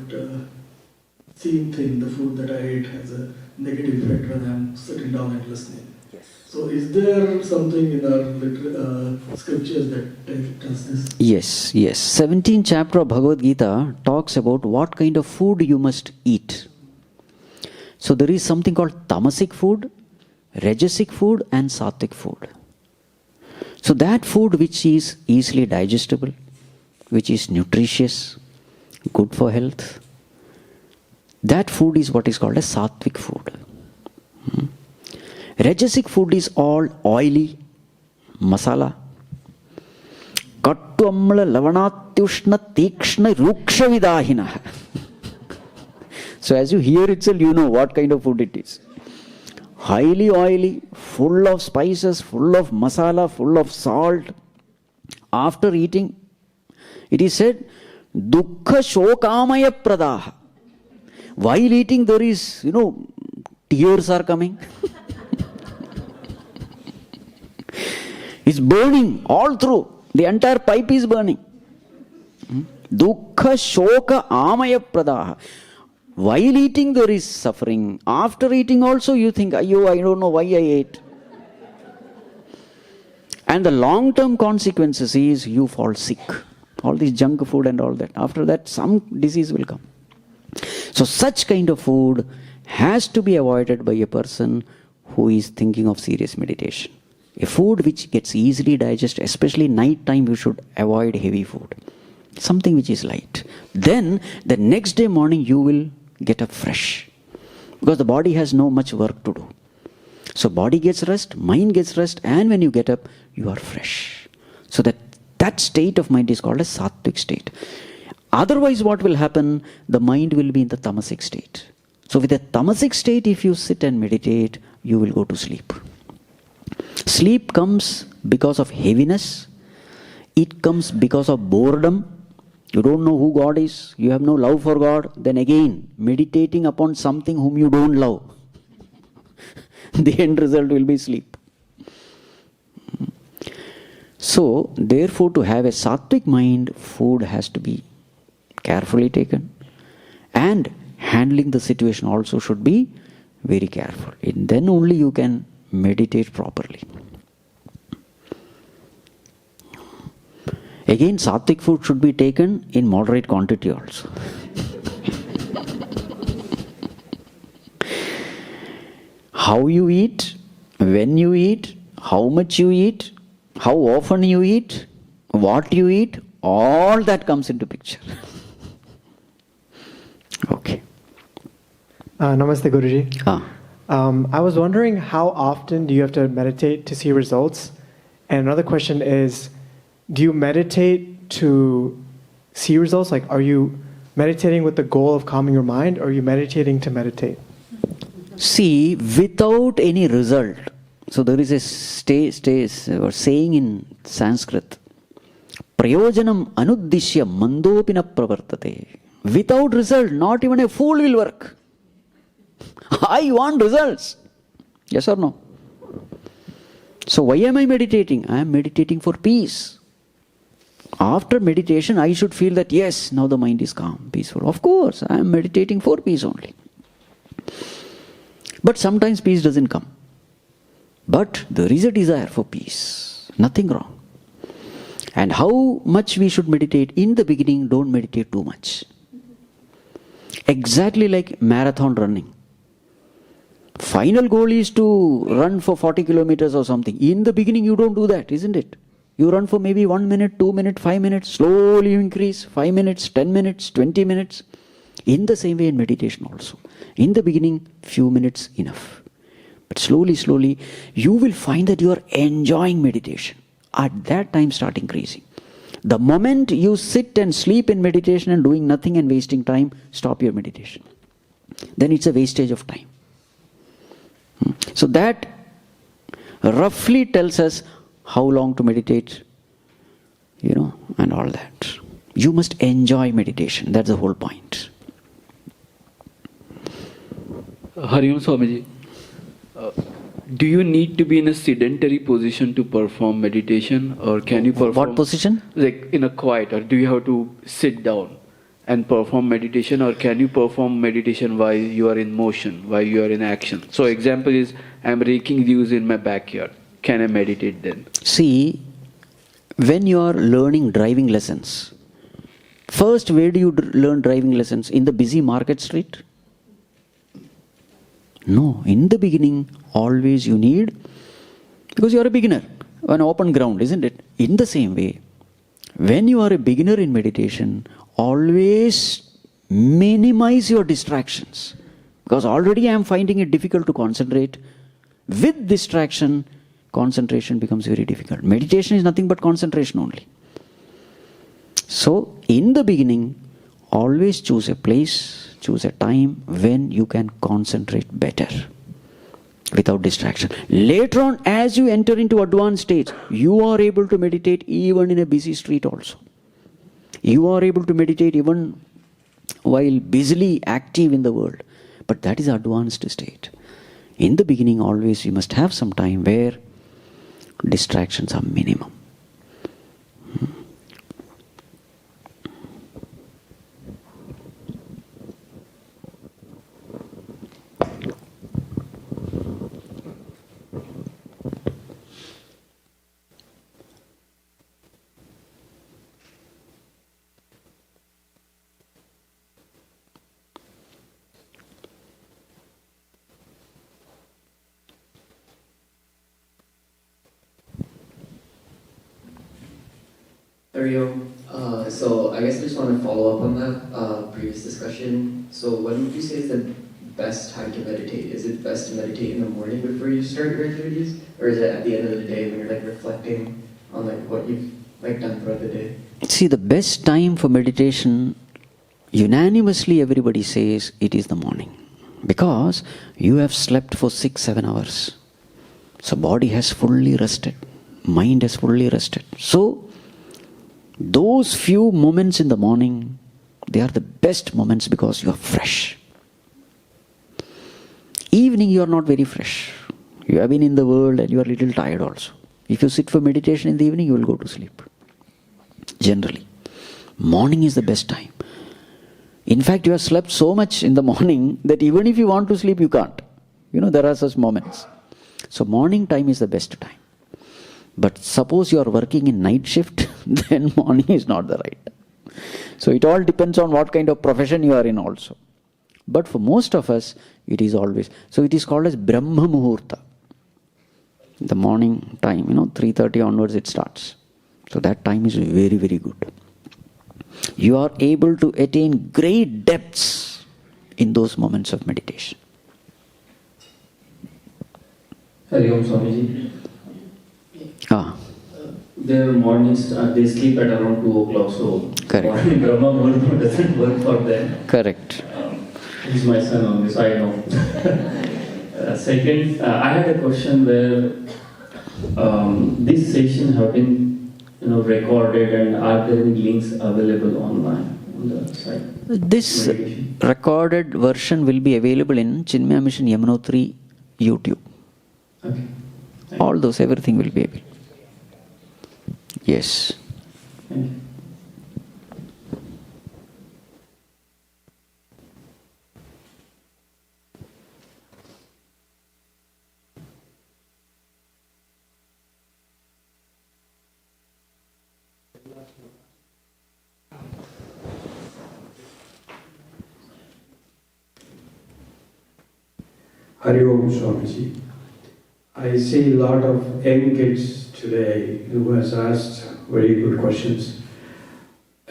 same thing, the food that I ate has a negative effect when I'm sitting down and listening. Yes. So is there something in our scriptures that tells this? Yes. 17th chapter of Bhagavad Gita talks about what kind of food you must eat. So there is something called tamasic food, rajasic food and sattvic food. So that food which is easily digestible, which is nutritious, good for health, that food is what is called a sattvic food. Rajasic food is all oily, masala. Kattu ammala lavanatyushna tikshna ruksha vidahina. So as you hear itself, you know what kind of food it is. Highly oily, full of spices, full of masala, full of salt. After eating, it is said, dukkha shokamaya pradaha. While eating, there is, tears are coming. It's burning all through. The entire pipe is burning. Dukkha shoka amaya pradaha. While eating, there is suffering. After eating also, you think, Ayyo, I don't know why I ate. And the long-term consequences is you fall sick. All this junk food and all that. After that, some disease will come. So such kind of food has to be avoided by a person who is thinking of serious meditation. A food which gets easily digested, especially night time, you should avoid heavy food. Something which is light. Then the next day morning you will get up fresh. Because the body has no much work to do. So body gets rest, mind gets rest, and when you get up, you are fresh. So that state of mind is called a sattvic state. Otherwise what will happen? The mind will be in the tamasic state. So with a tamasic state, if you sit and meditate, you will go to sleep. Sleep comes because of heaviness. It comes because of boredom. You don't know who God is. You have no love for God. Then again, meditating upon something whom you don't love. The end result will be sleep. So, therefore, to have a sattvic mind, food has to be carefully taken. And handling the situation also should be very careful. And then only you can meditate properly. Again, sattvic food should be taken in moderate quantity also. How you eat, when you eat, how much you eat, how often you eat, what you eat, all that comes into picture. Okay. Namaste, Guruji. I was wondering, how often do you have to meditate to see results? And another question is, do you meditate to see results? Like, are you meditating with the goal of calming your mind, or are you meditating to meditate? See, without any result. So there is a saying in Sanskrit, Prayojanam anuddishya mandopina pravartate. Without result, not even a fool will work. I want results. Yes or no? So why am I meditating? I am meditating for peace. After meditation, I should feel that yes, now the mind is calm, peaceful. Of course, I am meditating for peace only. But sometimes peace doesn't come. But there is a desire for peace. Nothing wrong. And how much we should meditate? In the beginning, don't meditate too much. Exactly like marathon running. Final goal is to run for 40 kilometers or something. In the beginning, you don't do that, isn't it? You run for maybe 1 minute, 2 minutes, 5 minutes. Slowly you increase. 5 minutes, 10 minutes, 20 minutes. In the same way in meditation also. In the beginning, few minutes enough. But slowly, you will find that you are enjoying meditation. At that time, start increasing. The moment you sit and sleep in meditation and doing nothing and wasting time, stop your meditation. Then it's a wastage of time. So that roughly tells us how long to meditate, and all that. You must enjoy meditation. That's the whole point. Hari Om Swamiji. Do you need to be in a sedentary position to perform meditation, or can you perform... What position? Like in a quiet, or do you have to sit down and perform meditation, or can you perform meditation while you are in motion, while you are in action? So example is, I am raking leaves in my backyard. Can I meditate then? See, when you are learning driving lessons, first where do you learn driving lessons? In the busy market street? No, in the beginning, always you need, because you are a beginner, an open ground, isn't it? In the same way, when you are a beginner in meditation, always minimize your distractions. Because already I am finding it difficult to concentrate. With distraction, concentration becomes very difficult. Meditation is nothing but concentration only. So, in the beginning, always choose a place, choose a time when you can concentrate better without distraction. Later on, as you enter into advanced stage, you are able to meditate even in a busy street also. You are able to meditate even while busily active in the world. But that is advanced state. In the beginning, always you must have some time where distractions are minimum. So I guess I just want to follow up on that previous discussion. So when would you say is the best time to meditate? Is it best to meditate in the morning before you start your activities? Or is it at the end of the day when you're like reflecting on like what you've like done throughout the day? See, the best time for meditation, unanimously everybody says it is the morning. Because you have slept for 6-7 hours. So body has fully rested. Mind has fully rested. So those few moments in the morning, they are the best moments because you are fresh. Evening you are not very fresh. You have been in the world and you are a little tired also. If you sit for meditation in the evening, you will go to sleep. Generally. Morning is the best time. In fact, you have slept so much in the morning that even if you want to sleep, you can't. There are such moments. So morning time is the best time. But suppose you are working in night shift, then morning is not the right time. So it all depends on what kind of profession you are in also. But for most of us, it is always. So it is called as Brahma Muhurta. The morning time, 3:30 onwards it starts. So that time is very, very good. You are able to attain great depths in those moments of meditation. Hari Om Swamiji. Their mornings, they sleep at around 2 o'clock, so correct. Morning Brahma Muhurta doesn't work for them. Correct. He's my son on this, I know. Second, I had a question where this session have been recorded, and are there any links available online on the site? This recorded version will be available in Chinmaya Mission Yamunotri YouTube. Okay. All those, everything will be available. Yes. Thank you. Hari Om Swamiji. I see a lot of young kids today who has asked very good questions.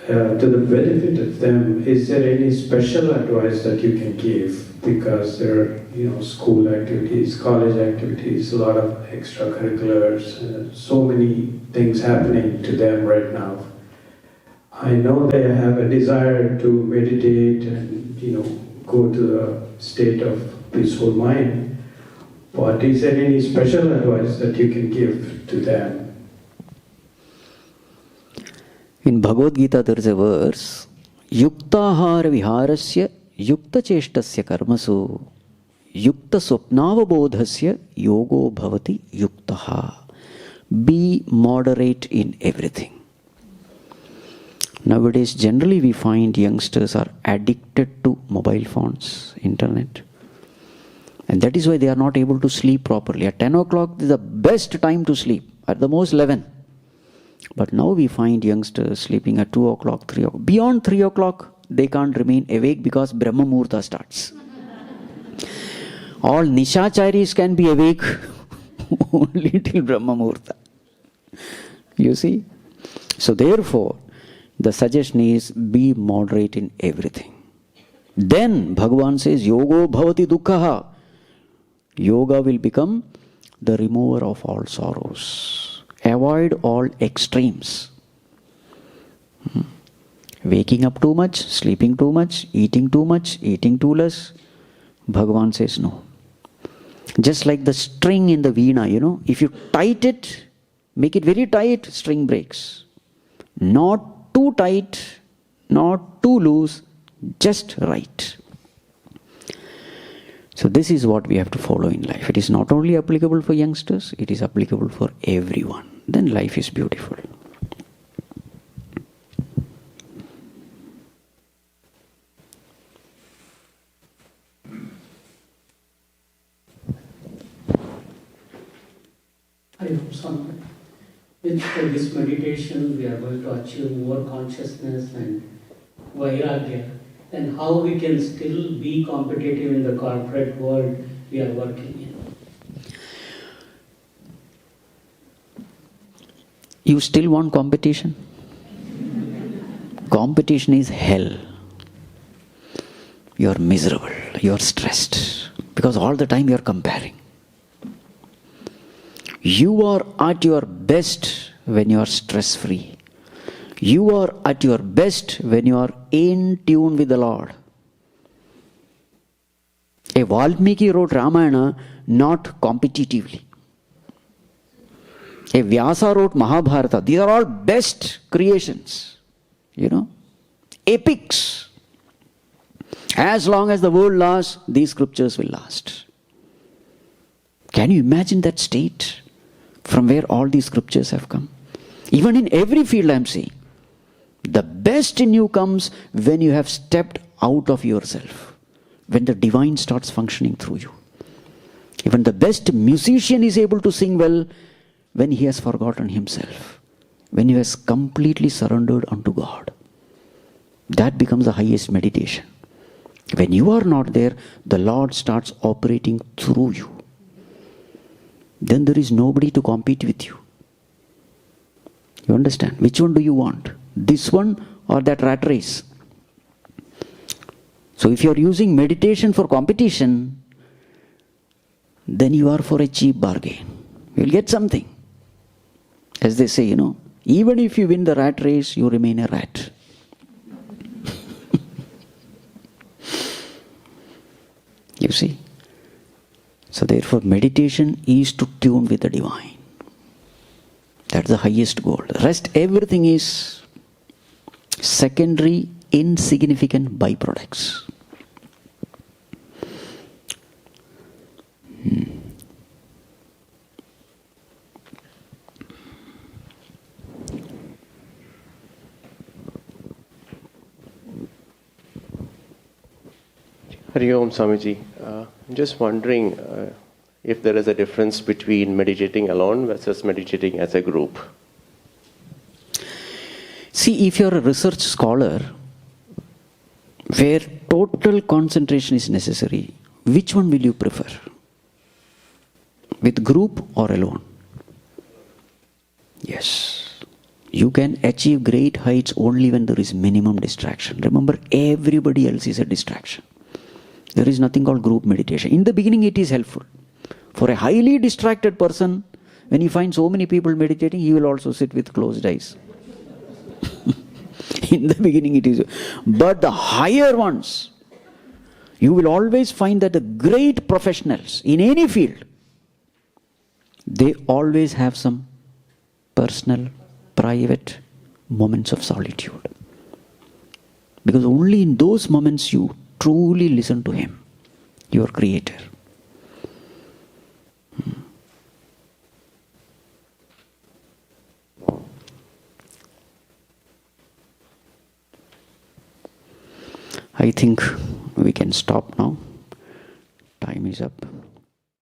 To the benefit of them, is there any special advice that you can give? Because there are, school activities, college activities, a lot of extracurriculars, so many things happening to them right now. I know they have a desire to meditate and, go to a state of peaceful mind. But is there any special advice that you can give to them? In Bhagavad Gita there is a verse, Yuktahara viharasya yukta cheshtasya karmasu yukta swapnavabodhasya yogo bhavati yuktaha. Be moderate in everything. Nowadays generally we find youngsters are addicted to mobile phones, internet. And that is why they are not able to sleep properly. At 10 o'clock is the best time to sleep, at the most 11. But now we find youngsters sleeping at 2 o'clock, 3 o'clock. Beyond 3 o'clock, they can't remain awake because Brahma Muhurta starts. All Nishacharis can be awake only till Brahma Muhurta. You see? So therefore, the suggestion is be moderate in everything. Then Bhagavan says, Yogo bhavati dukkhaha. Yoga will become the remover of all sorrows. Avoid all extremes. Waking up too much, sleeping too much, eating too less. Bhagavan says no. Just like the string in the veena, if you tight it, make it very tight, string breaks. Not too tight, not too loose, Just right. So this is what we have to follow in life. It is not only applicable for youngsters, it is applicable for everyone. Then life is beautiful. I hope someone. With this meditation, we are going to achieve more consciousness and vairagya. Then how we can still be competitive in the corporate world we are working in? You still want competition? Competition is hell. You are miserable, you are stressed, because all the time you are comparing. You are at your best when you are stress-free. You are at your best when you are in tune with the Lord. A Valmiki wrote Ramayana not competitively. A Vyasa wrote Mahabharata. These are all best creations. Epics. As long as the world lasts, these scriptures will last. Can you imagine that state from where all these scriptures have come? Even in every field I am seeing. The best in you comes when you have stepped out of yourself. When the divine starts functioning through you. Even the best musician is able to sing well when he has forgotten himself. When he has completely surrendered unto God. That becomes the highest meditation. When you are not there, the Lord starts operating through you. Then there is nobody to compete with you. You understand? Which one do you want? This one or that rat race? So if you are using meditation for competition, then you are for a cheap bargain. You will get something. As they say, even if you win the rat race, you remain a rat. You see? So therefore meditation is to tune with the divine. That's the highest goal. The rest everything is secondary, insignificant byproducts. Hari Om Swamiji. I'm just wondering if there is a difference between meditating alone versus meditating as a group. See, if you're a research scholar where total concentration is necessary, which one will you prefer? With group or alone? Yes. You can achieve great heights only when there is minimum distraction. Remember, everybody else is a distraction. There is nothing called group meditation. In the beginning, it is helpful. For a highly distracted person, when he finds so many people meditating, he will also sit with closed eyes. In the beginning, it is. But the higher ones, you will always find that the great professionals in any field, they always have some personal, private moments of solitude. Because only in those moments you truly listen to Him, your Creator. I think we can stop now. Time is up.